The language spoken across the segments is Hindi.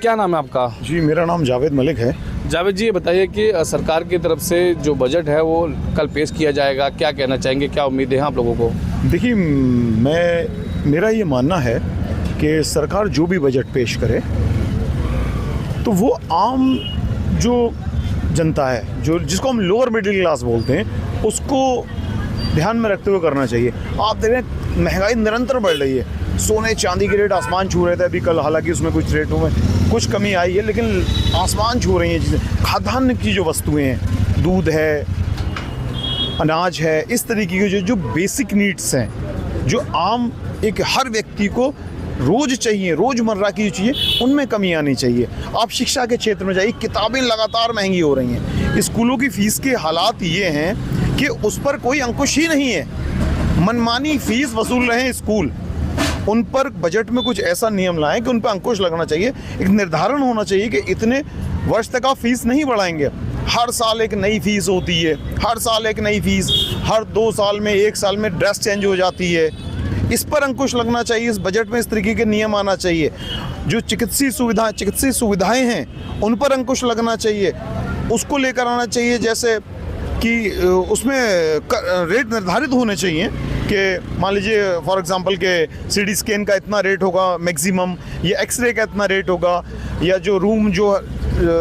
क्या नाम है आपका? जी, मेरा नाम जावेद मलिक है। जावेद जी, ये बताइए कि सरकार की तरफ से जो बजट है वो कल पेश किया जाएगा, क्या कहना चाहेंगे, क्या उम्मीदें हैं आप लोगों को? देखिए, मेरा ये मानना है कि सरकार जो भी बजट पेश करे तो वो आम जो जनता है, जो जिसको हम लोअर मिडिल क्लास बोलते हैं, उसको ध्यान में रखते हुए करना चाहिए। आप देख रहे हैं महंगाई निरंतर बढ़ रही है। सोने चांदी के रेट आसमान छू रहे थे अभी कल, हालांकि उसमें कुछ रेटों में कुछ कमी आई है, लेकिन आसमान छू रही हैं चीज़ें। खाद्यान्न की जो वस्तुएं हैं, दूध है, अनाज है, इस तरीके की जो बेसिक नीड्स हैं, जो आम एक हर व्यक्ति को रोज़ चाहिए, रोज़मर्रा की जो चीज़ें, उनमें कमी आनी चाहिए। आप शिक्षा के क्षेत्र में जाइए, किताबें लगातार महंगी हो रही हैं। स्कूलों की फ़ीस के हालात ये हैं कि उस पर कोई अंकुश ही नहीं है। मनमानी फ़ीस वसूल रहे हैं स्कूल। उन पर बजट में कुछ ऐसा नियम लाएं कि उन पर अंकुश लगना चाहिए। एक निर्धारण होना चाहिए कि इतने वर्ष तक आप फ़ीस नहीं बढ़ाएंगे। हर साल एक नई फ़ीस होती है, हर साल एक नई फ़ीस, हर 2 साल में, 1 साल में ड्रेस चेंज हो जाती है। इस पर अंकुश लगना चाहिए। इस बजट में इस तरीके के नियम आना चाहिए। जो चिकित्सीय सुविधाएं हैं, उन पर अंकुश लगना चाहिए। उसको लेकर आना चाहिए, जैसे कि उसमें रेट निर्धारित होने चाहिए कि मान लीजिए फॉर एग्जांपल के सीटी स्कैन का इतना रेट होगा मैक्सिमम, या एक्सरे का इतना रेट होगा, या जो रूम जो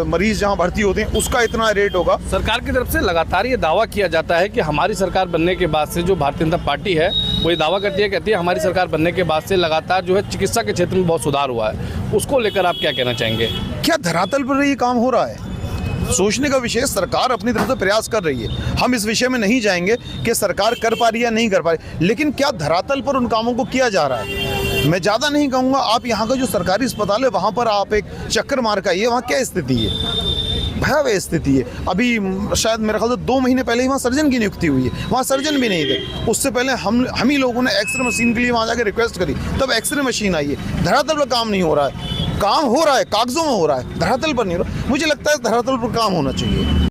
मरीज जहां भर्ती होते हैं उसका इतना रेट होगा। सरकार की तरफ से लगातार ये दावा किया जाता है कि हमारी सरकार बनने के बाद से, जो भारतीय जनता पार्टी है वो ये दावा कहती है हमारी सरकार बनने के बाद से लगातार जो है चिकित्सा के क्षेत्र में बहुत सुधार हुआ है। उसको लेकर आप क्या कहना चाहेंगे? क्या धरातल पर ये काम हो रहा है? सोचने का विषय। सरकार अपनी तरफ से प्रयास कर रही है। हम इस विषय में नहीं जाएंगे कि सरकार कर पा रही है या नहीं कर पा रही, लेकिन क्या धरातल पर उन कामों को किया जा रहा है? मैं ज़्यादा नहीं कहूँगा। आप यहाँ का जो सरकारी अस्पताल है वहाँ पर आप एक चक्कर मार के आइए, वहाँ क्या स्थिति है, भयावह स्थिति है। अभी शायद मेरे ख्याल से 2 महीने पहले ही वहाँ सर्जन की नियुक्ति हुई है। वहाँ सर्जन भी नहीं थे। उससे पहले हम ही लोगों ने एक्सरे मशीन के लिए वहाँ जाकर रिक्वेस्ट करी, तब एक्सरे मशीन आई है। धरातल पर काम नहीं हो रहा है। काम हो रहा है, कागजों में हो रहा है, धरातल पर नहीं हो रहा। मुझे लगता है धरातल पर काम होना चाहिए।